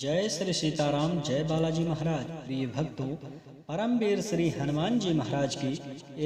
जय श्री सीताराम, जय बालाजी महाराज। प्रिय भक्तों, परमवीर श्री हनुमान जी महाराज की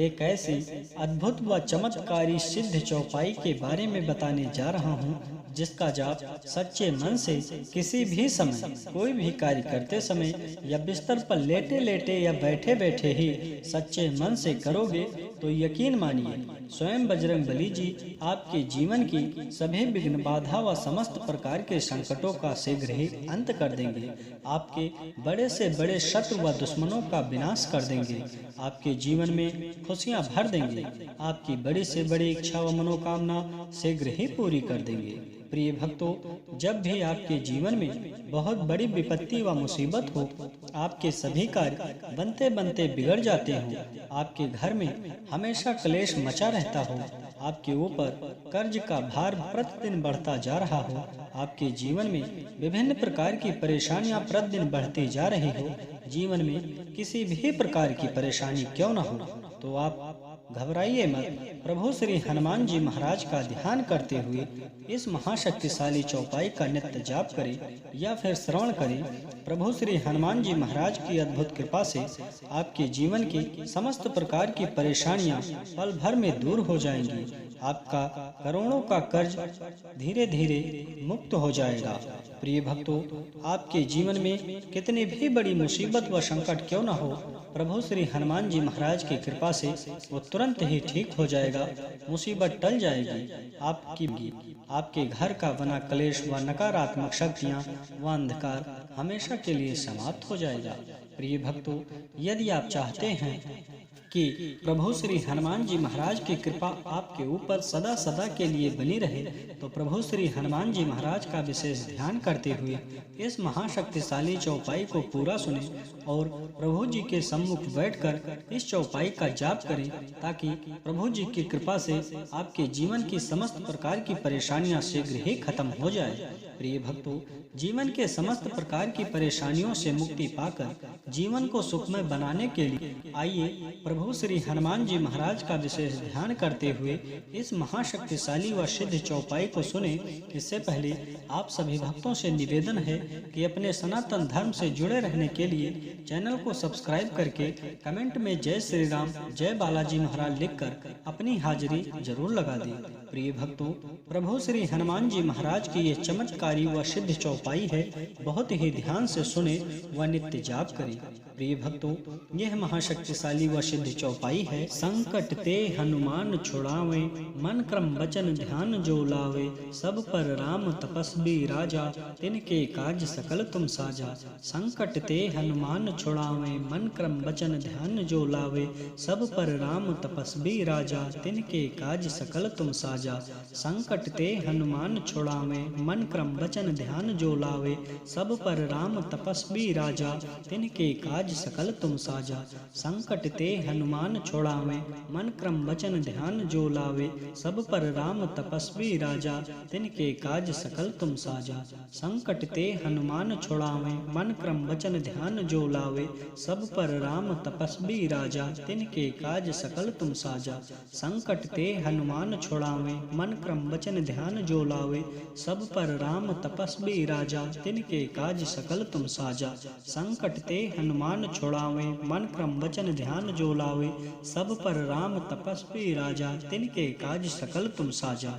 एक ऐसी अद्भुत व चमत्कारी सिद्ध चौपाई के बारे में बताने जा रहा हूँ, जिसका जाप सच्चे मन से किसी भी समय कोई भी कार्य करते समय या बिस्तर पर लेटे लेटे या बैठे बैठे ही सच्चे मन से करोगे तो यकीन मानिए स्वयं बजरंग बली जी आपके जीवन की सभी विघ्न बाधा व समस्त प्रकार के संकटों का शीघ्र ही अंत कर देंगे। आपके बड़े से बड़े शत्रु व दुश्मनों का विनाश कर देंगे। आपके जीवन में खुशियां भर देंगे। आपकी बड़ी से बड़ी इच्छा व मनोकामना शीघ्र ही पूरी कर देंगे। प्रिय भक्तों, जब भी आपके जीवन में बहुत बड़ी विपत्ति व मुसीबत हो, आपके सभी कार्य बनते बनते बिगड़ जाते हो, आपके घर में हमेशा क्लेश मचा रहता हो, आपके ऊपर कर्ज का भार प्रतिदिन बढ़ता जा रहा हो, आपके जीवन में विभिन्न प्रकार की परेशानियां प्रतिदिन बढ़ती जा रही हो, जीवन में किसी भी प्रकार की परेशानी क्यों न हो, तो आप घबराइए मत। प्रभु श्री हनुमान जी महाराज का ध्यान करते हुए इस महाशक्तिशाली चौपाई का नित्य जाप करें या फिर श्रवण करें। प्रभु श्री हनुमान जी महाराज की अद्भुत कृपा से आपके जीवन की समस्त प्रकार की परेशानियां पल भर में दूर हो जाएंगी। आपका करोड़ों का कर्ज धीरे धीरे मुक्त हो जाएगा। प्रिय भक्तों, आपके जीवन में कितनी भी बड़ी मुसीबत व संकट क्यों न हो, प्रभु श्री हनुमान जी महाराज की कृपा से वो तुरंत ही ठीक हो जाएगा। मुसीबत टल जाएगी। आपके घर का बना क्लेश व नकारात्मक शक्तियाँ व अंधकार हमेशा के लिए समाप्त हो जाएगा। प्रिय भक्तों, यदि आप चाहते हैं कि प्रभु श्री हनुमान जी महाराज की कृपा आपके ऊपर सदा सदा के लिए बनी रहे, तो प्रभु श्री हनुमान जी महाराज का विशेष ध्यान करते हुए इस महाशक्तिशाली चौपाई को पूरा सुने और प्रभु जी के सम्मुख बैठकर इस चौपाई का जाप करें, ताकि प्रभु जी की कृपा से आपके जीवन की समस्त प्रकार की परेशानियां शीघ्र ही खत्म हो जाए। प्रिय भक्तों, जीवन के समस्त प्रकार की परेशानियों से मुक्ति पाकर जीवन को सुखमय बनाने के लिए आइए प्रभु श्री हनुमान जी महाराज का विशेष ध्यान करते हुए इस महाशक्तिशाली व सिद्ध चौपाई को सुने। इससे पहले आप सभी भक्तों से निवेदन है कि अपने सनातन धर्म से जुड़े रहने के लिए चैनल को सब्सक्राइब करके कमेंट में जय श्री राम, जय बालाजी महाराज लिखकर अपनी हाजिरी जरूर लगा दें। प्रिय भक्तों, प्रभु श्री हनुमान जी महाराज की ये चमत्कारी व सिद्ध चौपाई है, बहुत ही ध्यान से सुने व नित्य जाप करें। प्रिय भक्तों, यह महाशक्तिशाली व सिद्ध चौपाई है। संकट ते हनुमान छुड़ावे, मन क्रम वचन ध्यान जो लावे, सब पर राम तपस्वी राजा, तिनके काज सकल तुम साजा। संकट ते हनुमान छुड़ावे, मन क्रम वचन ध्यान जो लावे, सब पर राम तपस्वी राजा, तिनके काज सकल तुम साजा। संकट ते हनुमान छुड़ावे, मन क्रम वचन ध्यान जो लावे, सब पर राम तपस्वी राजा, तिनके काज सकल तुम साजा। संकट ते हनुमान छुड़ावे, मन क्रम वचन ध्यान जो लावे, सब पर राम तपस्वी राजा, तिनके काज सकल तुम साजा। संकट ते हनुमान छुड़ावे, मन क्रम वचन ध्यान जो लावे, सब पर राम तपस्वी राजा, तिनके काज सकल तुम साजा। संकट ते हनुमान छुड़ावे, मन क्रम वचन ध्यान जो लावे, सब पर राम तपस्वी राजा, तिनके काज सकल तुम साजा। संकट ते हनुमान छुड़ावे, मन क्रम वचन ध्यान जो लावे, सब पर राम तपस्वी राजा, तिनके काज सकल तुम साजा।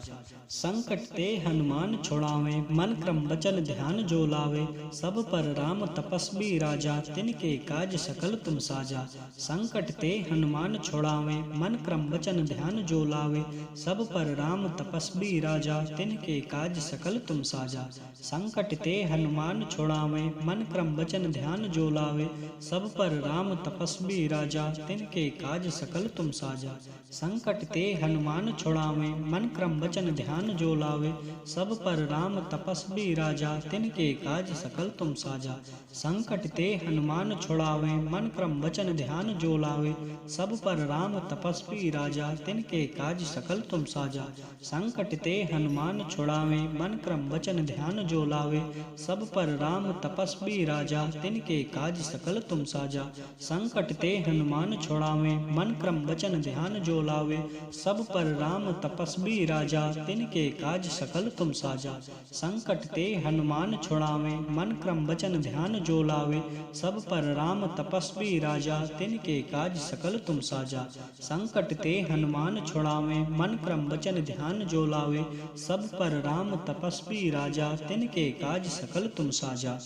संकट ते हनुमान छुड़ावे, मन क्रम वचन ध्यान जो लावे, सब पर राम तपस्वी राजा, तिनके काज सकल तुम साजा। संकट ते हनुमान छुड़ावे, मन क्रम वचन ध्यान जो लावे, सब पर राम तपस्वी राजा, तिनके काज सकल तुम साजा। संकट ते हनुमान छुड़ावे, मन क्रम वचन ध्यान जो लावे, सब पर राम तपस्वी राजा, तिनके काज सकल तुम साजा। संकट ते हनुमान छुड़ावे, मन क्रम वचन ध्यान जो लावे, सब पर राम तपस्वी राजा, तिनके काज सकल तुम साजा। संकट ते हनुमान छुड़ावे, मन क्रम वचन ध्यान जो लावे, सब पर राम तपस्वी राजा, तिनके काज सकल तुम साजा। संकट ते हनुमान छुड़ावे, मन क्रम वचन ध्यान जो लावे, सब पर राम तपस्वी राजा, तिनके काज सकल तुम साजा। संकट ते हनुमान छुड़ावे, मन क्रम वचन ध्यान जो लावे, सब पर राम तपस्वी राजा, तिनके काज सकल तुम साजा। संकट ते हनुमान छुड़ावे, मन क्रम वचन ध्यान जो लावे, सब पर राम तपस्वी राजा, तिनके काज सकल तुम साजा। संकट ते हनुमान छुड़ावे, मन क्रम वचन ध्यान जो लावे, सब पर राम तपस्वी राजा, तिनके काज सकल तुम साजा।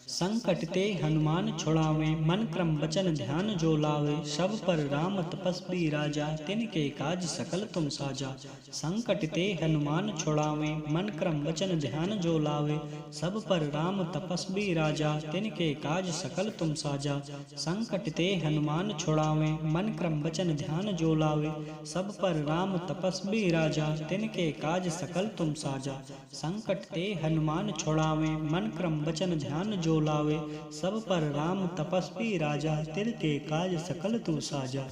संकट ते हनुमान छुड़ावे, मन क्रम वचन ध्यान जो लावे, सब पर राम तपस्वी राजा, तिनके काज सकल तुम साजा। संकट ते हनुमान छुड़ावे, मन क्रम वचन ध्यान जो लावे, सब पर राम तपस्वी राजा, तिनके काज सकल तुम साजा। संकट ते हनुमान छुड़ावे, मन क्रम वचन ध्यान जो लावे, सब पर राम तपस्वी राजा, तिनके काज सकल तुम साजा। संकट ते हनुमान छुड़ावे, मन क्रम वचन ध्यान जो लावे, सब पर राम तपस्वी राजा, तिनके काज सकल तुम साजा।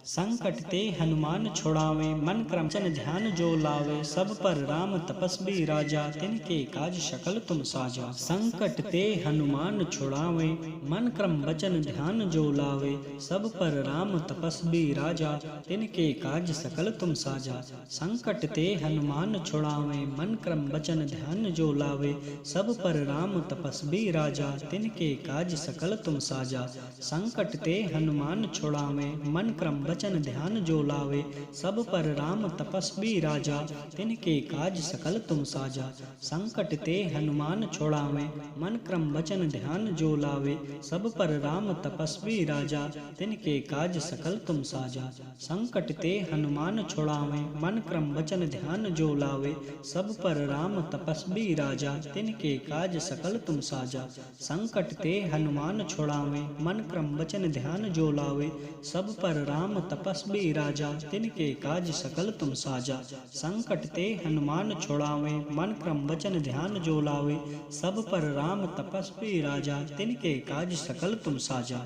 संकट ते हनुमान छुड़ावे, मन क्रम वचन ध्यान जो लावे, सब पर राम तपस्वी राजा, तिनके काज सकल तुम साजा। संकट ते हनुमान छुड़ावे, मन क्रम वचन ध्यान जो लावे, सब पर राम तपस्वी राजा, तिनके काज सकल तुम साजा। संकट ते हनुमान छुड़ावे, मन क्रम वचन ध्यान जो लावे, सब पर राम तपस्वी राजा, तिनके काज सकल तुम साजा। संकट ते हनुमान छुड़ावे, मन क्रम वचन ध्यान जो लावे, सब पर राम तपस्वी राजा, तिनके काज सकल तुम साजा। संकट ते हनुमान छुड़ावे, मन क्रम वचन ध्यान जो लावे, सब पर राम तपस्वी राजा, तिनके काज सकल तुम साजा। संकट ते हनुमान छुड़ावे, मन क्रम वचन ध्यान जो लावे, सब पर राम तपस्वी राजा, तिनके काज सकल तुम साजा। संकट ते हनुमान छुड़ावे, मन क्रम वचन ध्यान जो लावे, सब पर राम तपस्वी राजा, तिनके काज सकल तुम साजा। संकट ते हनुमान छुड़ावे, मन क्रम वचन ध्यान जो लावे, सब पर राम तपस्वी राजा, तिनके काज सकल तुम साजा।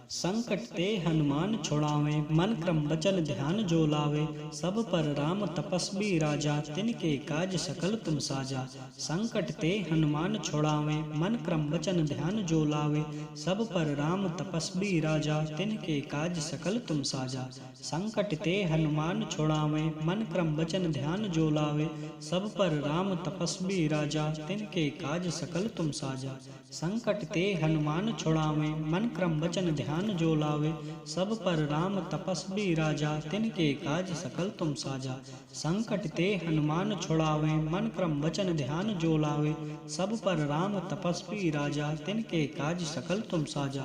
संकट ते हनुमान छुड़ावे, मन क्रम वचन ध्यान जो लावे, सब पर राम तपस्वी राजा, तिनके काज सकल तुम साजा। संकट ते हनुमान छुड़ावे, मन क्रम वचन ध्यान जो लावे, सब पर राम तपस्वी राजा, तिनके काज सकल तुम साजा। संकट ते हनुमान छुड़ावे, मन क्रम वचन ध्यान जो लावे, सब पर राम तपस्वी राजा, तिनके काज सकल तुम साजा। संकट ते हनुमान छुड़ावे, मन क्रम वचन ध्यान जो लावे, सब पर राम तपस्वी राजा, तिनके काज सकल तुम साजा। संकट ते हनुमान छुड़ावे, मन क्रम वचन ध्यान जो लावे, सब पर राम तपस्वी राजा, तिनके काज सकल तुम साजा।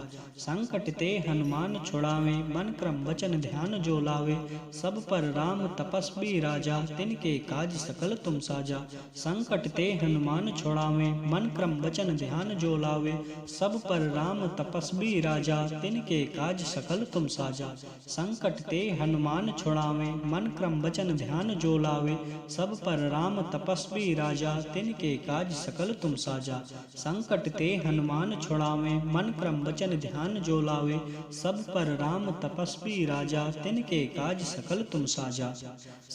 संकट ते हनुमान छुड़ावे, मन क्रम वचन ध्यान जो लावे, सब पर राम तपस्वी राजा, तिनके काज सकल तुम साजा। संकट ते हनुमान छुड़ावे, मन क्रम वचन ध्यान जो लावे, सब पर राम तपस्वी राजा, तिनके काज सकल तुम साजा। संकट ते हनुमान छुड़ावे, मन क्रम वचन ध्यान जो लावे, सब पर राम तपस्वी राजा, तिनके काज सकल तुम साजा। संकट ते हनुमान छुड़ावे, मन क्रम वचन ध्यान जो लावे, सब पर राम तपस्वी राजा, तिनके काज सकल तुम साजा।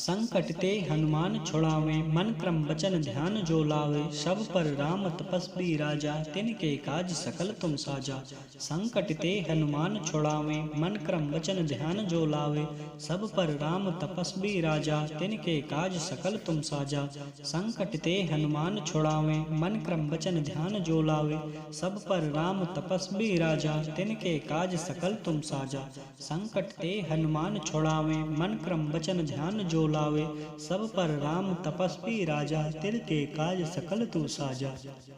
संकट ते हनुमान छुड़ावे, मन क्रम वचन ध्यान जो लावे, सब पर राम तपस्वी राजा, तिनके काज सकल तुम साजा। संकट ते हनुमान छुड़ावे, मन क्रम वचन ध्यान जो लावे, सब पर राम तपस्वी राजा, तिनके काज सकल तुम साजा। संकट ते हनुमान छुड़ावे, मन क्रम वचन ध्यान जो लावे, सब पर राम तपस्वी राजा, तिनके काज सकल तुम साजा। संकट ते हनुमान छुड़ावे, मन क्रम वचन ध्यान जो लावे, सब पर राम तपस्वी राजा, तिनके काज सकल तुम साजा।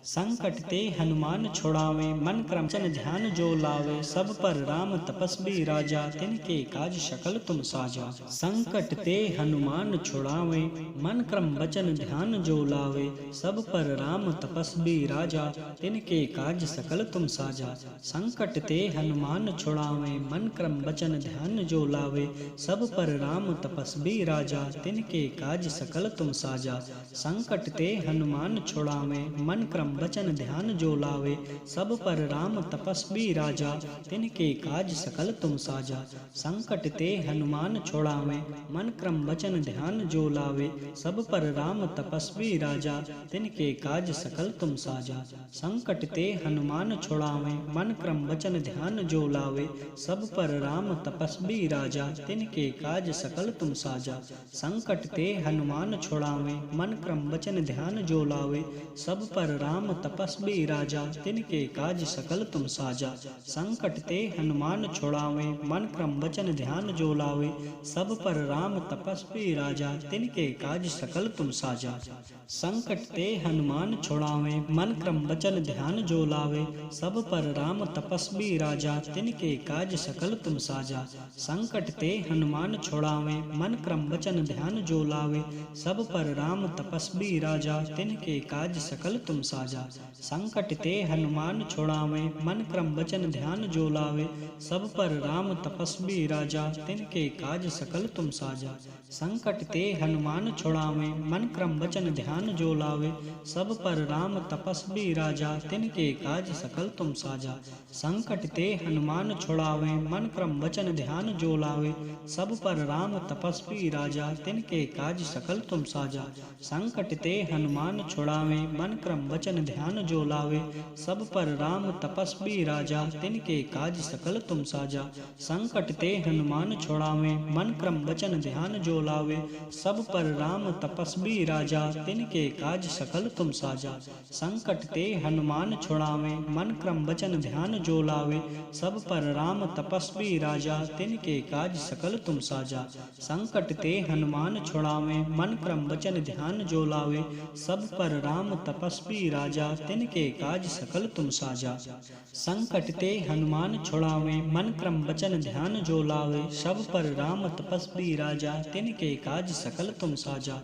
संकट ते हनुमान छुड़ावे, मन क्रम वचन ध्यान जो लावे, सब पर राम तपस्वी राजा, तिनके काज सकल तुम साजा। संकट ते हनुमान छुड़ावे, मन क्रम वचन ध्यान जो लावे, सब पर राम तपस्वी राजा, तिनके काज सकल तुम साजा। संकट ते हनुमान छुड़ावे, मन क्रम वचन ध्यान जो लावे, सब पर राम तपस्वी राजा, तिनके काज सकल तुम साजा। संकट ते हनुमान छुड़ावे, मन क्रम वचन ध्यान जो लावे, सब पर राम तपस्वी राजा, तिनके काज सकल तुम साजा। संकट ते हनुमान छोड़ावे, मन क्रम वचन ध्यान जो लावे, सब पर राम तपस्वी राजा, तिनके काज सकल तुम साजा। संकट ते हनुमान छोड़ावे, मन क्रम वचन ध्यान जो लावे, सब पर राम तपस्वी राजा, तिनके काज सकल तुम साजा। संकट ते हनुमान छोड़ावे, मन क्रम वचन ध्यान जो लावे, सब पर राम तपस्वी राजा, तिनके काज सकल तुम साजा। संकट ते हनुमान छोड़ावे, मन क्रम वचन ध्यान जो लावे, सब पर राम तपस्वी राजा, तिनके काज सकल तुम साजा। संकट ते हनुमान छोड़ावे, मन क्रम वचन ध्यान जो लावे, सब पर राम तपस्वी राजा, तिनके काज सकल तुम साजा। संकट ते हनुमान छोड़ावे, मन क्रम वचन ध्यान जो लावे, सब पर राम तपस्वी राजा, तिनके काज सकल तुम साजा। संकट ते हनुमान छोड़ावे, मन क्रम वचन ध्यान जो लावे, सब पर राम तपस्वी राजा, तिनके काज सकल तुम साजा। संकट ते हनुमान छोड़ावे, मन क्रम वचन ध्यान जो लावे, सब पर राम तपस्वी राजा, तिनके काज सकल तुम साजा। संकट ते हनुमान छोड़ावे, मन क्रम वचन ध्यान जो लावे, सब पर राम तपस्वी राजा, तिनके काज सकल तुम साजा। संकट ते हनुमान छोड़ावे, मन क्रम वचन ध्यान जो लावे, सब पर राम तपस्वी राजा, तिनके काज सकल तुम साजा। संकट ते हनुमान छोड़ावे, मन क्रम वचन ध्यान जो लावे, सब पर राम तपस्वी राजा, तिनके काज सकल तुम साजा। संकट ते हनुमान छोड़ावे, मन क्रम वचन ध्यान जो लावे, सब पर राम तपस्वी राजा, तिनके काज सकल तुम साजा। संकट ते हनुमान छोड़ावे, मन क्रम वचन ध्यान जो लावे, सब पर राम तपस्वी राजा, तिनके काज सकल तुम साजा। संकट ते हनुमान छोड़ावे, मन क्रम वचन ध्यान जो लावे, सब पर राम तपस्वी राजा, तिनके काज सकल तुम साजा।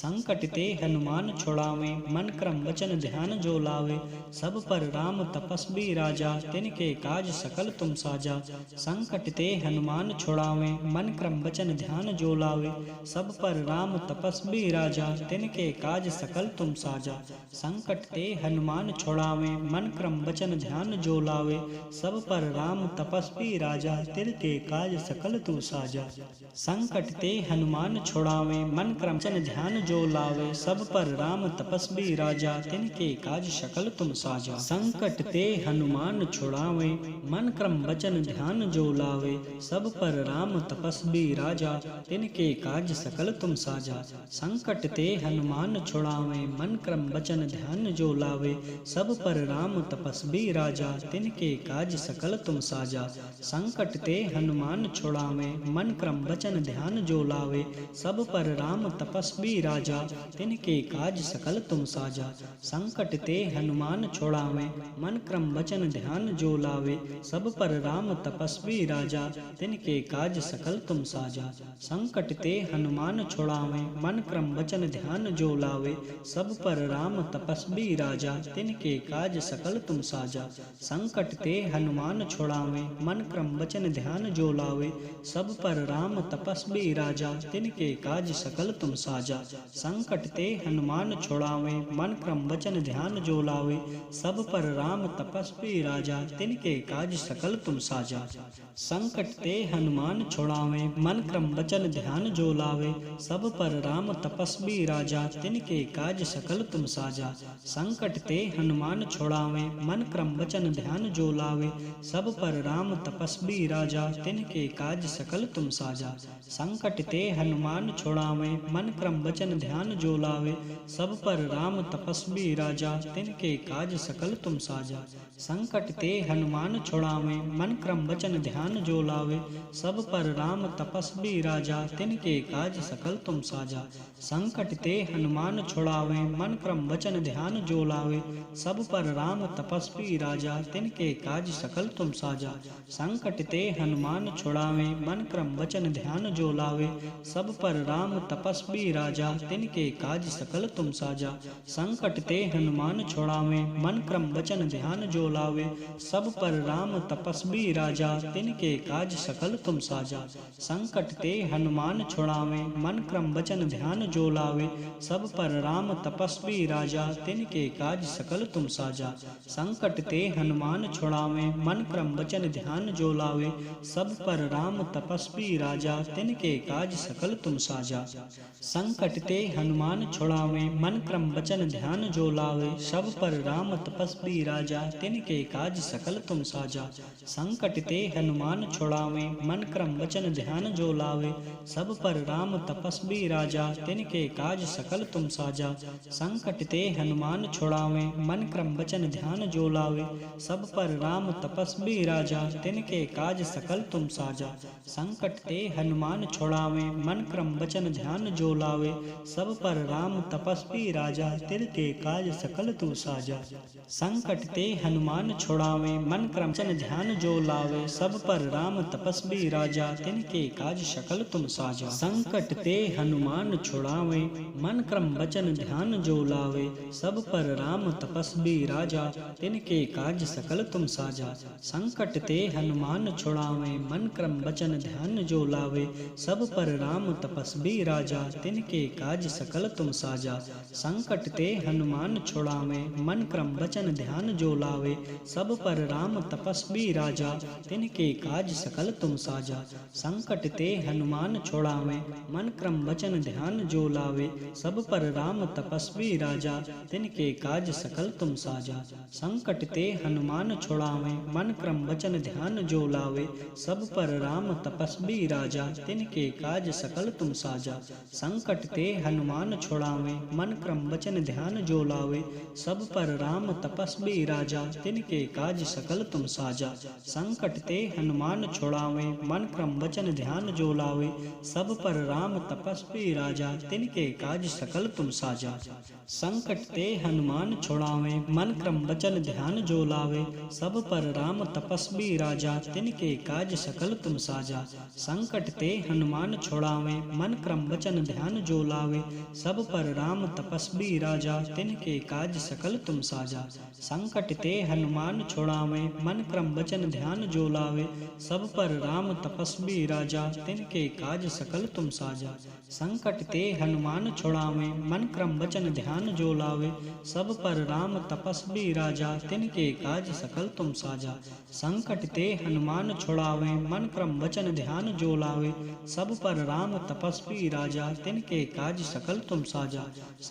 संकट ते हनुमान छोड़ावे, मन क्रम वचन ध्यान जो लावे, सब पर राम तपस्वी राजा, तिनके काज सकल तुम साजा। संकट ते हनुमान छोड़ावे, मन क्रम वचन ध्यान जो लावे, सब पर राम तपस्वी राजा, तिनके काज सकल तुम साजा। संकट ते हनुमान छोड़ावे, मन क्रम वचन ध्यान जो लावे, सब पर राम तपस्वी राजा, तिनके काज सकल तुम साजा। संकट ते हनुमान छोड़ावे, मन क्रम वचन ध्यान जो लावे, सब पर राम तपस्वी राजा, तिनके काज सकल तुम साजा। संकट ते हनुमान छोड़ावे, मन क्रम वचन ध्यान जो लावे, सब पर राम तपस्वी राजा, तिनके काज सकल तुम साजा। संकट ते हनुमान छोड़ावे, मन क्रम वचन ध्यान जो लावे, सब पर राम तपस्वी राजा, तिनके काज सकल तुम साजा। संकट ते हनुमान छोड़ावे, मन क्रम वचन ध्यान जो लावे, सब पर राम तपस्वी राजा, तिनके काज सकल तुम साजा। संकट ते हनुमान छोड़ावे, मन क्रम वचन ध्यान जो लावे, सब पर राम तपस्वी राजा, तिनके काज सकल तुम साजा। संकट ते हनुमान छोड़ावे, मन क्रम वचन ध्यान जो लावे, सब पर राम तपस्वी राजा, तिनके काज सकल तुम साजा। संकट ते हनुमान छोड़ावे, मन क्रम वचन ध्यान जो लावे, सब पर राम तपस्वी राजा, तिनके काज सकल तुम साजा। संकट ते हनुमान छोड़ावे, मन क्रम वचन ध्यान जो लावे, सब पर राम तपस्वी राजा, तिनके काज सकल तुम साजा। संकट ते हनुमान छोड़ावे, मन क्रम वचन ध्यान जो लावे, सब पर राम तपस्वी राजा, तिनके काज सकल तुम साजा। संकट ते हनुमान छोड़ावे, मन क्रम वचन ध्यान जो लावे, सब पर राम तपस्वी राजा, तिनके काज सकल तुम साजा। संकट ते हनुमान छोड़ावे, मन क्रम वचन ध्यान जो लावे, सब पर राम तपस्वी राजा, तिनके काज सकल तुम साजा। संकट ते हनुमान छोड़ावे, मन क्रम वचन ध्यान जो लावे, सब पर राम तपस्वी राजा, तिनके काज सकल तुम साजा। संकट ते हनुमान छोड़ावे, मन क्रम वचन ध्यान जो लावे, सब पर राम तपस्वी राजा, तिनके काज सकल तुम साजा। संकट ते हनुमान छोड़ावे, मन क्रम वचन ध्यान जो लावे, सब पर राम तपस्वी राजा, तिनके काज सकल तुम साजा। संकट ते हनुमान छोड़ावे, मन क्रम वचन ध्यान जो लावे, सब पर राम तपस्वी राजा, तिनके काज सकल तुम साजा। संकट ते हनुमान छुड़ावे, मन क्रम वचन ध्यान जो लावे, सब पर राम तपस्वी राजा, तिनके काज सकल तुम साजा। संकट ते हनुमान छुड़ावे, मन क्रम वचन ध्यान जो लावे, सब पर राम तपस्वी राजा, तिनके काज सकल तुम साजा। संकट ते हनुमान छुड़ावे, मन क्रम वचन ध्यान जो लावे, सब पर राम तपस्वी राजा, तिनके काज सकल तुम साजा। संकट ते हनुमान छुड़ावे, मन क्रम वचन ध्यान जो लावे, सब पर राम तपस्वी राजा, तिनके काज सकल तुम साजा। संकट ते हनुमान छुड़ावे, मन क्रम वचन ध्यान जो लावे, सब पर राम तपस्वी राजा, तिनके काज सकल तुम साजा। संकट ते हनुमान छुड़ावे, मन क्रम वचन ध्यान जो लावे, सब पर राम तपस्वी राजा, तिनके काज सकल तुम साजा। संकट ते हनुमान छुड़ावे, मन क्रम वचन ध्यान जो लावे, सब पर राम तपस्वी राजा, तिनके काज सकल तुम साजा। संकट ते हनुमान छुड़ावे, मन क्रम वचन ध्यान जो लावे, सब पर राम तपस्वी राजा, तिनके काज सकल तुम साजा। संकट ते हनुमान छुड़ावे, मन क्रम वचन ध्यान जो लावे, सब पर राम तपस्वी राजा, तिनके काज सकल तुम साजा। संकट ते हनुमान छुड़ावे, मन क्रम वचन ध्यान जो लावे, सब पर राम तपस्वी राजा, तिनके काज सकल तुम साजा। संकट ते हनुमान छुड़ावे, मन क्रम वचन ध्यान जो लावे, सब पर राम तपस्वी राजा, तिनके काज सकल तुम साजा। संकट ते हनुमान छुड़ावे, मन क्रम वचन ध्यान जो लावे, सब पर राम तपस्वी राजा, तिनके काज सकल तुम साजा। संकट ते हनुमान छुड़ावे, मन क्रम वचन ध्यान जो लावे, सब पर राम तपस्वी राजा, तिनके काज सकल तुम साजा। संकट ते हनुमान छुड़ावे, मन क्रम वचन ध्यान जो लावे, सब पर राम तपस्वी राजा, तिनके काज सकल तुम साजा। संकट ते हनुमान छुड़ावे, मन क्रम वचन ध्यान जो लावे, सब पर राम तपस्वी राजा, तिनके काज सकल तुम साजा। संकट ते हनुमान छुड़ावे, मन क्रम वचन ध्यान जो लावे, सब पर राम तपस्वी राजा, तिनके काज सकल तुम साजा। संकट ते हनुमान छुड़ावे, मन क्रम वचन ध्यान जो लावे, सब पर राम तपस्वी राजा, तिनके काज सकल तुम साजा। संकट ते हनुमान छुड़ावे, मन क्रम वचन ध्यान जो लावे, सब पर राम तपस्वी राजा, तिनके काज सकल तुम साजा। संकट ते हनुमान छुड़ावे, मन क्रम वचन ध्यान जो लावे, सब पर राम तपस्वी राजा, तिनके काज सकल तुम साजा। संकट ते हनुमान छुड़ावे, मन क्रम वचन ध्यान जो लावे, सब पर राम तपस्वी राजा, तिनके काज सकल तुम साजा।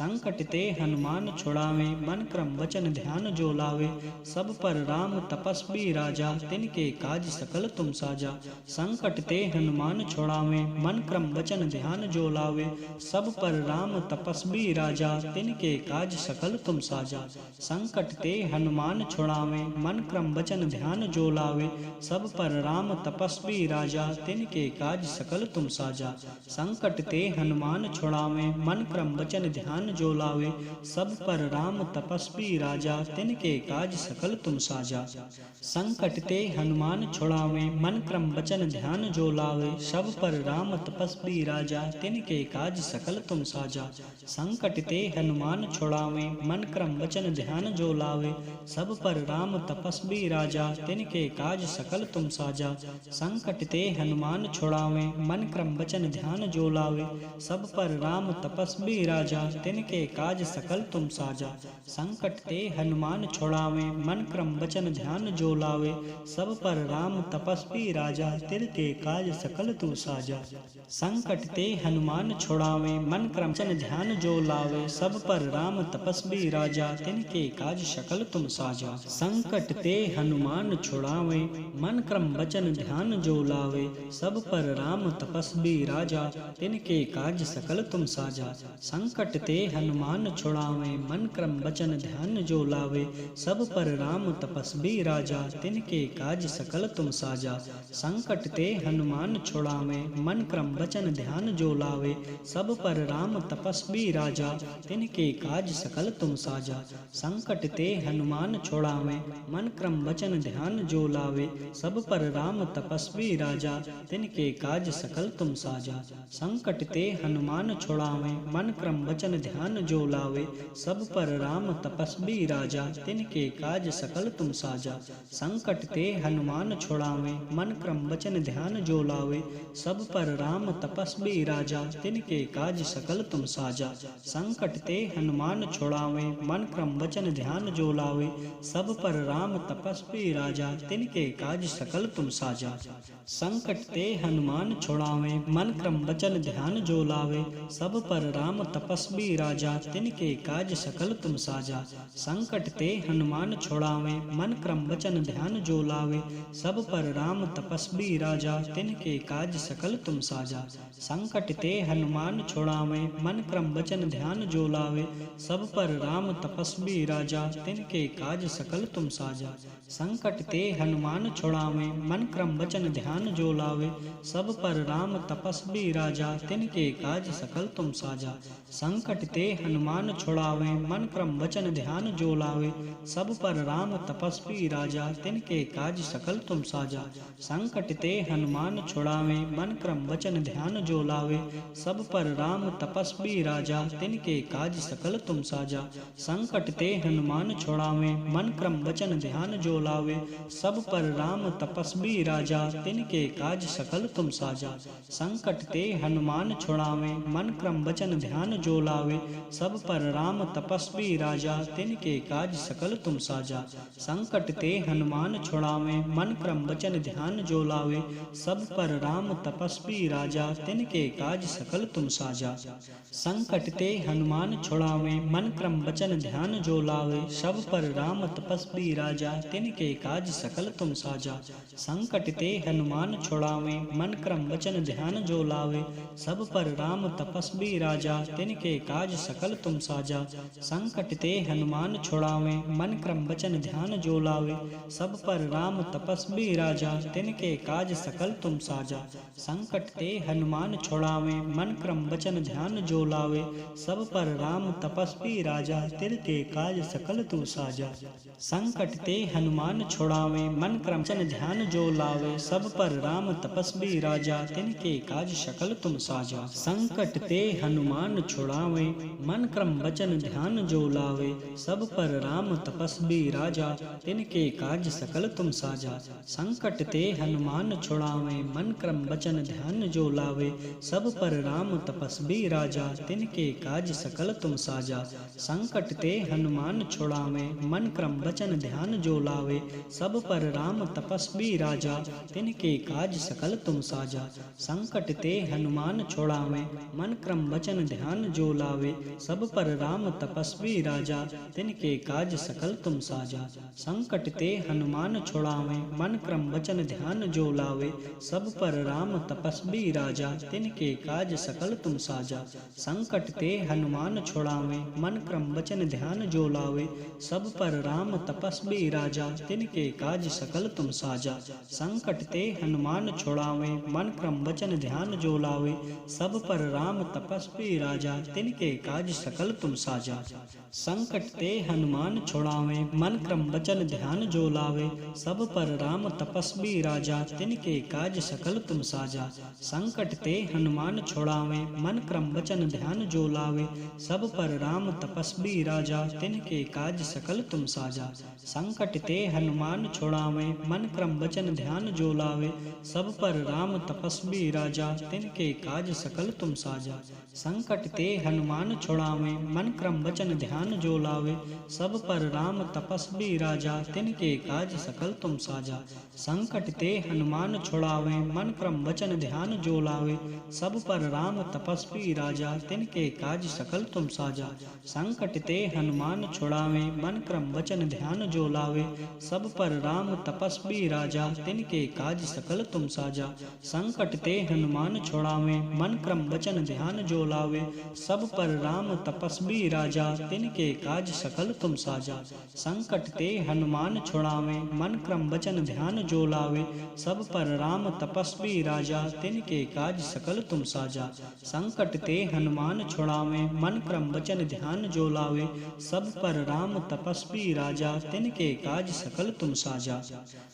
संकट ते हनुमान छुड़ावे, मन क्रम वचन ध्यान जो लावे, सब पर राम तपस्वी राजा, तिनके काज सकल तुम साजा। संकट ते हनुमान छुड़ावे, मन क्रम वचन ध्यान जो लावे, सब पर राम तपस्वी राजा, तिनके काज सकल तुम साजा। संकट ते हनुमान छुड़ावे, मन क्रम वचन ध्यान जो लावे, सब पर राम तपस्वी राजा, तिनके काज सकल तुम साजा। संकट ते हनुमान छुड़ावे, मन क्रम वचन ध्यान जो लावे, सब पर राम तपस्वी राजा, तिनके काज सकल तुम साजा। संकट ते हनुमान छुड़ावे, मन क्रम वचन ध्यान जो लावे, सब पर राम तपस्वी राजा, तिनके काज सकल तुम साजा। संकट ते हनुमान छुड़ावे, मन क्रम वचन ध्यान जो लावे, सब पर राम तपस्वी राजा, तिनके काज सकल तुम साजा। संकट ते हनुमान छुड़ावे, मन क्रम वचन ध्यान जो लावे, सब पर राम तपस्वी राजा, तिनके काज सकल तुम साजा। संकट ते हनुमान छुड़ावे, मन क्रम वचन ध्यान जो लावे, सब पर राम तपस्वी राजा, तिनके काज सकल तुम साजा। संकट ते हनुमान छुड़ावे, मन क्रम वचन ध्यान जो लावे, सब पर राम तपस्वी राजा, तिनके काज सकल तुम साजा। संकट ते हनुमान छुड़ावे, मन क्रम वचन ध्यान जो लावे, सब पर राम तपस्वी राजा, तिनके काज सकल तुम साजा। संकट ते हनुमान छुड़ावे, मन क्रम वचन ध्यान जो लावे, सब पर राम तपस्वी राजा, तिनके काज सकल तुम साजा। संकट ते हनुमान छुड़ावे, मन क्रम वचन ध्यान जो लावे, सब पर राम तपस्वी राजा, तिनके काज सकल तुम साजा। संकट ते हनुमान छुड़ावे, मन क्रम वचन ध्यान जो लावे, सब पर राम तपस्वी राजा, तिनके काज सकल तुम साजा। संकट ते हनुमान छुड़ावे, मन क्रम वचन ध्यान जो लावे। सब पर राम तपस्वी राजा, तिनके काज सकल तुम साजा। संकट ते हनुमान छुड़ावे, मन क्रम वचन ध्यान जो लावे। सब पर राम तपस्वी राजा, तिनके काज सकल तुम साजा। संकट ते हनुमान छुड़ावे, मन क्रम वचन ध्यान जो लावे। सब पर राम तपस्वी राजा, तिनके काज सकल तुम साजा। संकट ते हनुमान छुड़ावे, मन क्रम वचन ध्यान जो लावे। सब पर राम तपस्वी राजा, तिनके काज सकल तुम साजा। संकट ते हनुमान छुड़ावे, मन क्रम वचन ध्यान जो लावे। सब पर राम तपस्वी राजा, तिनके काज सकल तुम साजा। संकट ते हनुमान छुड़ावे, मन क्रम वचन ध्यान जो लावे। सब पर राम तपस्वी राजा, तिनके काज सकल तुम साजा। संकट ते हनुमान छुड़ावे, मन क्रम वचन ध्यान जो लावे। सब पर राम तपस्वी राजा, तिनके काज सकल तुम साजा। संकट ते हनुमान छुड़ावे, मन क्रम वचन ध्यान जो लावे। सब पर राम तपस्वी राजा, तिनके काज सकल तुम साजा। संकट ते हनुमान छुड़ावे, मन क्रम वचन ध्यान जो लावे। सब पर राम तपस्वी राजा, तिनके काज सकल तुम साजा। संकट ते हनुमान छुड़ावे, मन क्रम वचन ध्यान जो लावे। सब पर राम तपस्वी राजा, तिनके काज सकल तुम साजा। संकट ते हनुमान छुड़ावे, मन क्रम वचन ध्यान जो लावे। सब पर राम तपस्वी राजा, तिनके काज सकल तुम साजा। संकट ते हनुमान छुड़ावे, मन क्रम वचन ध्यान जो लावे। सब पर राम तपस्वी राजा, तिनके काज सकल तुम साजा। संकट ते हनुमान छुड़ावे, मन क्रम वचन ध्यान जो लावे। सब पर राम तपस्वी राजा, तिनके काज सकल तुम साजा। संकट ते हनुमान छुड़ावे, मन क्रम वचन ध्यान जो लावे। सब पर राम तपस्वी राजा, तिनके काज सकल तुम साजा। संकट ते हनुमान छुड़ावे, मन क्रम वचन ध्यान जो लावे। सब पर राम तपस्वी राजा, तिनके काज सकल तुम साजा। संकट ते हनुमान छुड़ावे, मन क्रम वचन ध्यान जो लावे। सब पर राम तपस्वी राजा, तिनके काज सकल तुम साजा। संकट ते हनुमान छुड़ावे, मन क्रम वचन ध्यान जो लावे। सब पर राम तपस्वी राजा, तिनके काज सकल तुम साजा। संकट ते हनुमान छुड़ावे, मन क्रम वचन ध्यान जो लावे। सब पर राम तपस्वी राजा, तिनके काज सकल तुम साजा। संकट ते हनुमान छुड़ावे, मन क्रम वचन ध्यान जो लावे। सब पर राम तपस्वी राजा, तिनके काज सकल तुम साजा। संकट ते हनुमान छुड़ावे, मन क्रम वचन ध्यान जो लावे। सब पर राम तपस्वी राजा, तिनके काज सकल तुम साजा। संकट ते हनुमान छुड़ावे, मन क्रम वचन ध्यान जो लावे। सब पर राम तपस्वी राजा, तिनके काज सकल तुम साजा। संकट ते हनुमान छुड़ावे, मन क्रम वचन ध्यान जो लावे। सब पर राम तपस्वी राजा, तिनके काज सकल तुम साजा। संकट ते हनुमान छुड़ावे, मन क्रम वचन ध्यान जो लावे। सब पर राम तपस्वी राजा, तिनके काज सकल तुम साजा। संकट ते हनुमान छुड़ावे, मन क्रम वचन ध्यान जो लावे। सब पर राम तपस्वी राजा, तिनके काज सकल तुम साजा। संकट ते हनुमान छुड़ावे, मन क्रम वचन ध्यान जो लावे। सब पर राम तपस्वी राजा, तिनके काज सकल तुम साजा। संकट ते हनुमान छुड़ावे, मन क्रम वचन ध्यान जो लावे। सब पर राम तपस्वी राजा, तिनके काज सकल तुम साजा। संकट ते हनुमान छुड़ावे, मन क्रम वचन ध्यान जो लावे। सब पर राम तपस्वी राजा, तिनके काज सकल तुम साजा। संकट ते हनुमान छुड़ावे, मन क्रम वचन ध्यान जो लावे। सब पर राम तपस्वी राजा, तिनके काज सकल तुम साजा। संकट ते हनुमान छुड़ावे, मन क्रम वचन ध्यान जो लावे। सब पर राम तपस्वी राजा, तिनके काज सकल तुम साजा। संकट ते हनुमान छुड़ावे, मन क्रम वचन ध्यान जो लावे। सब पर राम तपस्वी राजा, तिनके काज सकल तुम साजा। संकट ते हनुमान छुड़ावे, मन क्रम वचन ध्यान जो लावे। सब पर राम तपस्वी राजा, तिनके काज सकल तुम साजा। संकट ते हनुमान छुड़ावे, मन क्रम वचन ध्यान जो लावे। सब पर राम तपस्वी राजा, तिनके काज सकल तुम साजा।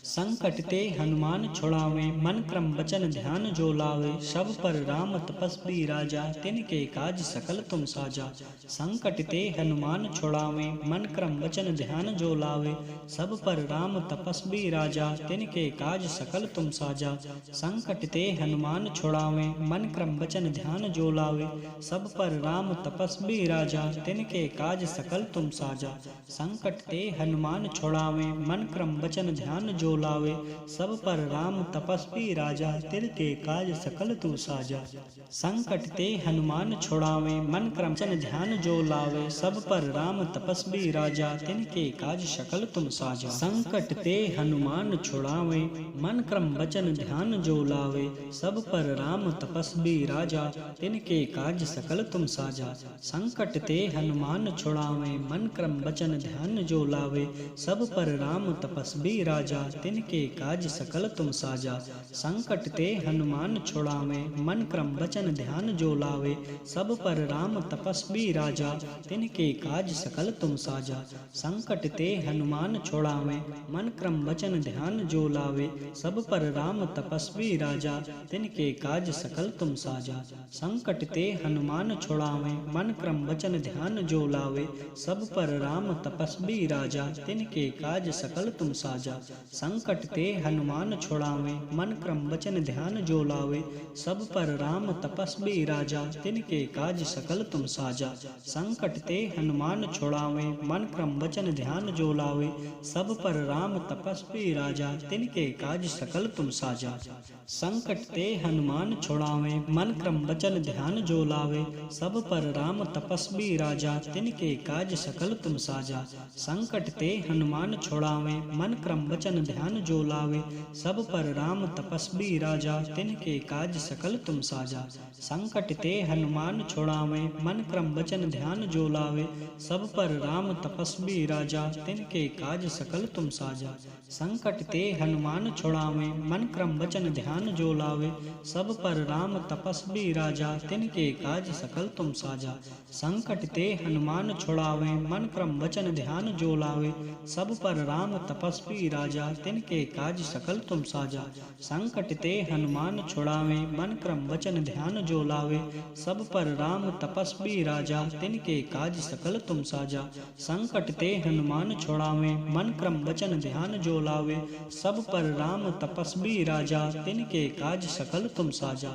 संकट ते हनुमान छुड़ावे, मन क्रम वचन ध्यान जो लावे। सब पर राम तपस्वी राजा, तिनके काज सकल तुम साजा। संकट ते हनुमान छुड़ावे, मन क्रम वचन ध्यान जो लावे। सब पर राम तपस्वी राजा, तिनके काज सकल तुम साजा। संकट ते हनुमान छुड़ावे, मन क्रम वचन ध्यान जो लावे। सब पर राम तपस्वी राजा, तिनके काज सकल तुम साजा। संकट ते हनुमान छुड़ावे, मन क्रम वचन ध्यान जो लावे। सब पर राम तपस्वी राजा, तिनके काज सकल तू साजा। संकट ते हनुमान छुड़ावे, मन क्रम वचन ध्यान जो लावे। सब पर राम तपस्वी राजा, तिनके काज सकल तुम साजा। संकट ते हनुमान छुड़ावे, मन क्रम वचन ध्यान जो लावे। सब पर राम तपस्वी राजा, तिनके काज सकल तुम साजा। संकट ते हनुमान छुड़ावे, मन क्रम वचन ध्यान जो लावे। सब पर राम तपस्वी राजा, तिनके काज सकल तुम साजा। संकट ते हनुमान छुड़ावे, मन क्रम वचन ध्यान जो लावे। सब पर राम तपस्वी राजा, तिनके काज सकल तुम साजा। संकट ते हनुमान छुड़ावे, मन क्रम वचन ध्यान जो लावे। सब पर राम तपस्वी राजा, तिनके काज सकल तुम साजा। संकट ते हनुमान छुड़ावे, मन क्रम वचन ध्यान जो लावे। सब पर राम तपस्वी राजा, तिनके काज सकल तुम साजा। संकट ते हनुमान छुड़ावे, मन क्रम वचन ध्यान जो लावे। सब पर राम तपस्वी राजा, तिनके काज सकल तुम साजा। संकट ते हनुमान छुड़ावे, मन क्रम वचन ध्यान जो लावे। सब पर राम तपस्वी राजा, तिनके काज सकल तुम साजा। संकट ते हनुमान छुड़ावे, मन क्रम वचन ध्यान जो लावे। सब पर राम तपस्वी राजा, तिनके काज सकल तुम साजा। संकट ते हनुमान छुड़ावे, मन क्रम वचन ध्यान जो लावे। सब पर राम तपस्वी राजा, तिनके काज सकल तुम साजा। संकट ते हनुमान छुड़ावे, मन क्रम वचन ध्यान जो लावे। सब पर राम तपस्वी राजा, तिनके काज सकल तुम साजा। संकट ते हनुमान छुड़ावे, मन क्रम वचन ध्यान जो लावे। सब पर राम तपस्वी राजा, तिनके काज सकल तुम साजा। संकट ते हनुमान छुड़ावे, मन क्रम वचन ध्यान जो लावे। सब पर राम तपस्वी राजा, तिनके काज सकल तुम साजा। संकट ते हनुमान छुड़ावे, मन क्रम वचन ध्यान जो लावे। सब पर राम तपस्वी राजा, तिनके काज सकल तुम साजा। संकट ते हनुमान छुड़ावे, मन क्रम वचन ध्यान जो लावे। सब पर राम तपस्वी राजा, तिनके काज सकल तुम साजा।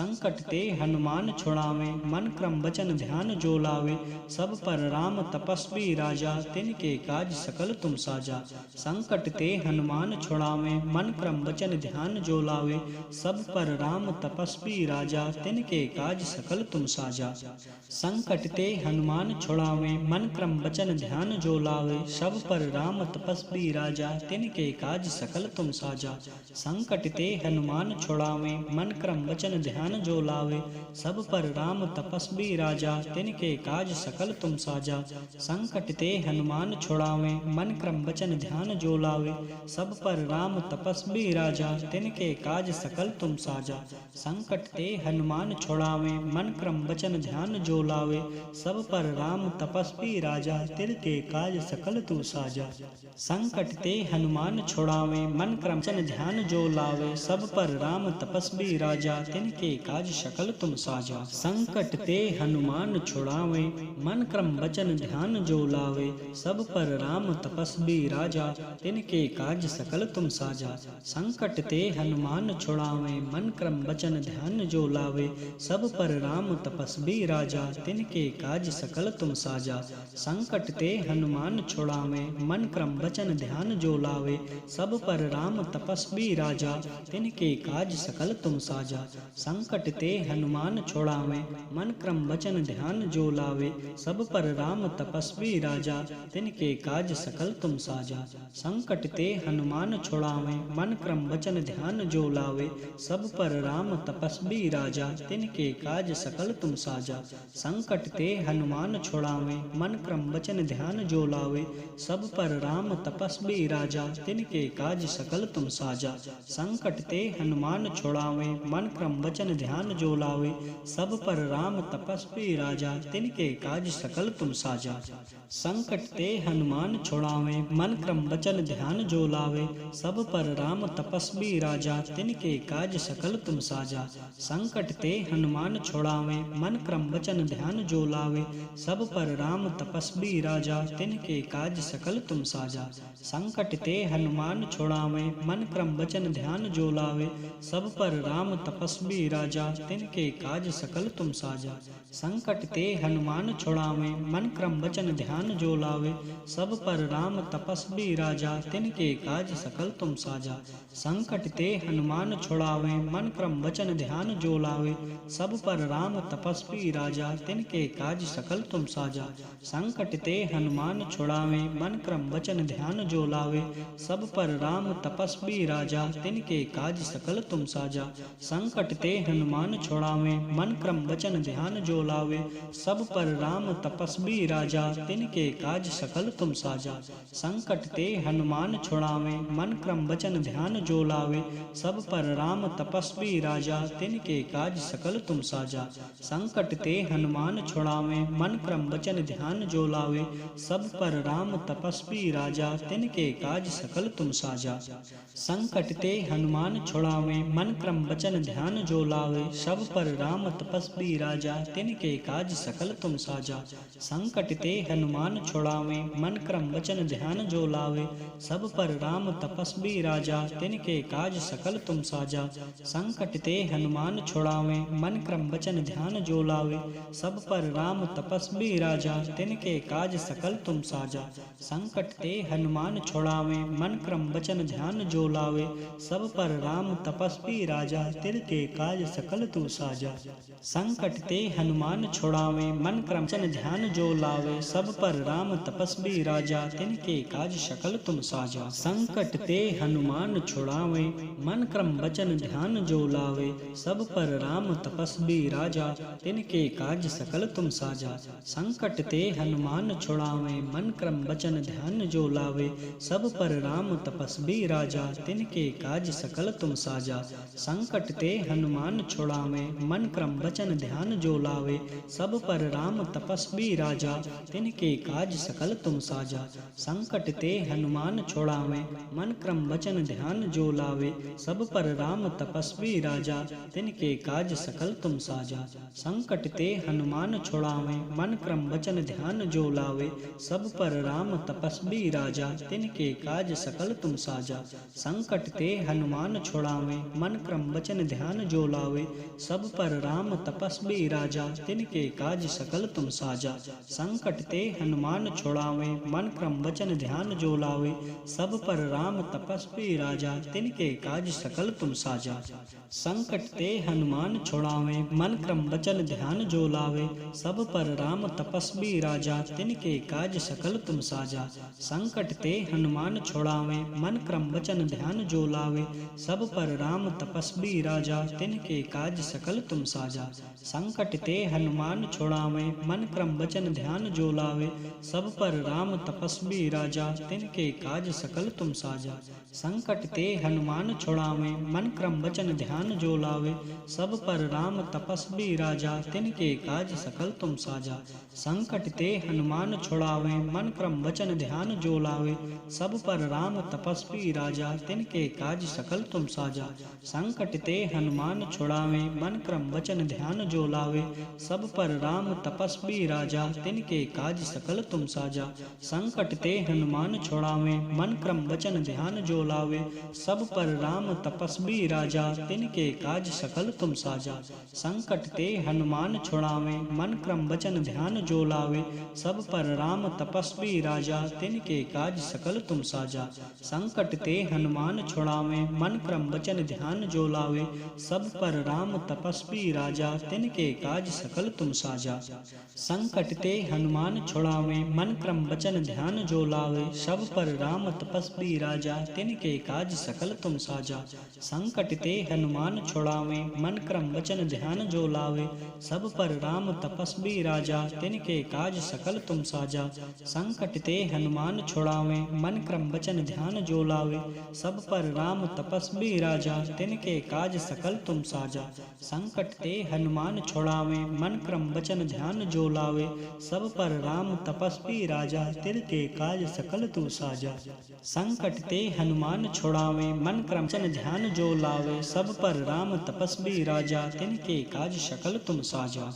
संकट ते हनुमान छुड़ावे, मन क्रम वचन ध्यान जो लावे। सब पर राम तपस्वी राजा, तिनके काज सकल तुम साजा। संकट ते हनुमान छुड़ावे, मन क्रम वचन ध्यान जो लावे। सब पर राम तपस्वी राजा, तिनके काज सकल तुम साजा। संकट ते हनुमान छुड़ावे, मन क्रम वचन ध्यान जो लावे। सब पर राम तपस्वी राजा, तिनके काज सकल तुम साजा। संकट ते हनुमान छुड़ावे, मन क्रम वचन ध्यान जो लावे। सब पर राम तपस्वी राजा, तिनके काज सकल तुम साजा। संकट ते हनुमान छुड़ावे, मन क्रम वचन ध्यान जो लावे। सब पर राम तपस्वी राजा, तिनके काज सकल तुम साजा। संकट ते हनुमान छुड़ावे, मन क्रम वचन ध्यान जो लावे। सब पर राम तपस्वी राजा, तिनके काज सकल तू साजा। संकट ते हनुमान छुड़ावे, मन क्रम वचन ध्यान जो लावे। सब पर राम तपस्वी राजा, तिनके काज सकल तुम साजा। संकट ते हनुमान छुड़ावे, मन क्रम वचन ध्यान जो लावे। सब पर राम तपस्वी राजा, तिनके काज सकल तुम साजा। संकट ते हनुमान छुड़ावे, मन क्रम वचन ध्यान जो लावे। सब पर राम तपस्वी राजा, तिनके काज सकल तुम साजा। संकट ते हनुमान छुड़ावे, मन क्रम वचन ध्यान जो लावे। सब पर राम तपस्वी राजा, तिनके काज सकल तुम साजा। संकट ते हनुमान छुड़ावे, मन क्रम वचन ध्यान जो लावे। सब पर राम तपस्वी राजा, तिनके काज सकल तुम साजा। संकट ते हनुमान छुड़ावे, मन क्रम वचन ध्यान जो लावे। सब पर राम तपस्वी राजा, तिनके काज सकल तुम साजा। संकट ते हनुमान छुड़ावे, मन क्रम वचन ध्यान जो लावे। सब पर राम तपस्वी राजा, तिनके काज सकल तुम साजा। संकट ते हनुमान छुड़ावे, मन क्रम वचन ध्यान जो लावे। सब पर राम तपस्वी राजा, तिनके काज सकल तुम साजा। संकट ते हनुमान छुड़ावे, मन मन क्रम वचन ध्यान जो लावे, सब पर राम तपस्वी राजा, तिनके काज सकल तुम साजा। संकट ते हनुमान छोड़ावे, मन क्रम वचन ध्यान जो लावे, सब पर राम तपस्वी राजा, तिनके काज सकल तुम साजा। संकट ते हनुमान छोड़ावे, मन क्रम वचन ध्यान जो लावे, सब पर राम तपस्वी राजा, तिनके काज सकल तुम साजा। संकट ते हनुमान छोड़ावे, मन क्रम वचन ध्यान जो लावे, सब पर राम तपस्वी राजा, तिनके काज सकल तुम साजा। संकट ते हनुमान छोड़ावे, मन क्रम वचन ध्यान जो लावे, सब पर राम तपस्वी राजा, तिनके काज सकल तुम साजा। संकट ते हनुमान छोड़ावे, मन क्रम वचन ध्यान जो लावे, सब पर राम तपस्वी राजा, तिनके काज सकल तुम साजा। संकट ते हनुमान छोड़ावे, मन क्रम वचन ध्यान जो लावे, सब पर राम तपस्वी राजा, तिनके काज सकल तुम साजा। संकट ते हनुमान छोड़ावे, मन क्रम वचन ध्यान जो लावे, सब पर राम तपस्वी राजा, तिनके काज सकल तुम साजा। संकट ते हनुमान छोड़ावे, मन क्रम वचन ध्यान जो लावे, सब पर राम तपस्वी राजा, तिनके काज सकल तुम साजा। संकट ते हनुमान छोड़ावे, मन क्रम वचन ध्यान जो लावे, सब पर राम तपस्वी राजा, तिनके काज सकल तुम साजा। संकट ते हनुमान छोड़ावे, मन क्रम वचन ध्यान जो लावे, सब पर राम तपस्वी राजा, तिनके काज सकल तुम साजा। संकट ते हनुमान छोड़ावे, मन क्रम वचन ध्यान जो लावे, सब पर राम तपस्वी राजा, तिनके काज सकल तुम साजा। संकट ते हनुमान छोड़ावे, मन क्रम वचन ध्यान जो लावे, सब पर राम तपस्वी राजा, तिनके काज सकल तुम साजा। संकट ते हनुमान छोड़ावे, मन क्रम वचन ध्यान जो लावे, सब पर राम तपस्वी राजा, तिनके काज सकल तुम साजा। संकट ते हनुमान छोड़ावे, मन क्रम वचन ध्यान जो लावे, सब पर राम तपस्वी राजा, तिनके काज सकल तुम साजा। संकट ते हनुमान छोड़ावे, मन क्रम वचन ध्यान जो लावे, सब पर राम तपस्वी राजा, तिनके काज सकल तुम साजा। संकट ते हनुमान छोड़ावे, मन क्रम वचन ध्यान जो लावे, सब पर राम तपस्वी राजा, तिनके काज सकल तुम साजा। संकट ते हनुमान छोड़ावे, मन क्रम वचन ध्यान जो लावे, सब पर राम तपस्वी राजा, तिनके काज सकल तुम साजा। संकट ते हनुमान छोड़ावे, मन क्रम वचन ध्यान जो लावे, सब पर राम तपस्वी राजा, तिनके काज सकल तुम साजा। संकट ते हनुमान छोड़ावे, मन क्रम वचन ध्यान जो लावे, सब पर राम तपस्वी राजा, तिनके काज सकल तुम साजा। संकट ते हनुमान छोड़ावे, मन क्रम वचन ध्यान जो लावे, सब पर राम तपस्वी राजा, तिनके काज सकल तुम साजा। संकट ते हनुमान छोड़ावे, मन क्रम वचन ध्यान जो लावे, सब पर राम तपस्वी राजा, तिनके काज सकल तुम साजा। संकट ते हनुमान छोड़ावे, मन क्रम वचन ध्यान जो लावे, सब पर राम तपस्वी राजा, तिनके काज सकल तुम साजा। संकट ते हनुमान छोड़ावे, मन क्रम वचन ध्यान जो लावे, सब पर राम तपस्वी राजा, तिनके काज सकल तुम साजा। संकट ते हनुमान छोड़ावे, मन क्रम वचन ध्यान जो लावे, सब पर राम तपस्वी राजा, तिनके काज सकल तुम साजा। संकट ते हनुमान छोड़ावे, मन क्रम वचन ध्यान जो लावे, सब पर राम तपस्वी राजा, तिनके काज सकल तुम साजा। संकट ते हनुमान छोड़ावे, मन क्रम वचन ध्यान जो लावे, सब पर राम तपस्वी राजा, तिनके काज सकल तुम साजा। संकट ते हनुमान छोड़ावे, मन क्रम वचन ध्यान जो लावे, सब पर राम तपस्वी राजा, तिनके काज सकल तुम साजा। संकट ते हनुमान छोड़ावे, मन क्रम वचन ध्यान जो लावे, सब पर राम तपस्वी राजा, तिनके काज सकल तुम साजा। संकट ते हनुमान छोड़ावे, मन क्रम वचन ध्यान जो लावे, सब पर राम तपस्वी राजा, तिनके काज सकल तुम साजा। संकट ते हनुमान छोड़ावे, मन क्रम वचन ध्यान जो लावे, सब पर राम तपस्वी राजा, तिनके तिनके काज सकल तुम साजा। संकट ते हनुमान छुड़ावे, मन क्रम वचन ध्यान जो लावे। सब पर राम तपस्वी राजा, तिनके काज सकल तुम साजा। संकट ते हनुमान छुड़ावे, मन क्रम वचन ध्यान जो लावे। सब पर राम तपस्वी राजा, तिनके काज सकल तुम साजा। संकट ते हनुमान छुड़ावे, मन क्रम वचन ध्यान जो लावे। सब पर राम तपस्वी राजा, तिनके काज सकल तू साजा। संकट ते हनुमान छुड़ावे, मन क्रम वचन ध्यान जो लावे। सब पर राम तपस्वी राजा, तिनके काज सकल तुम साजा।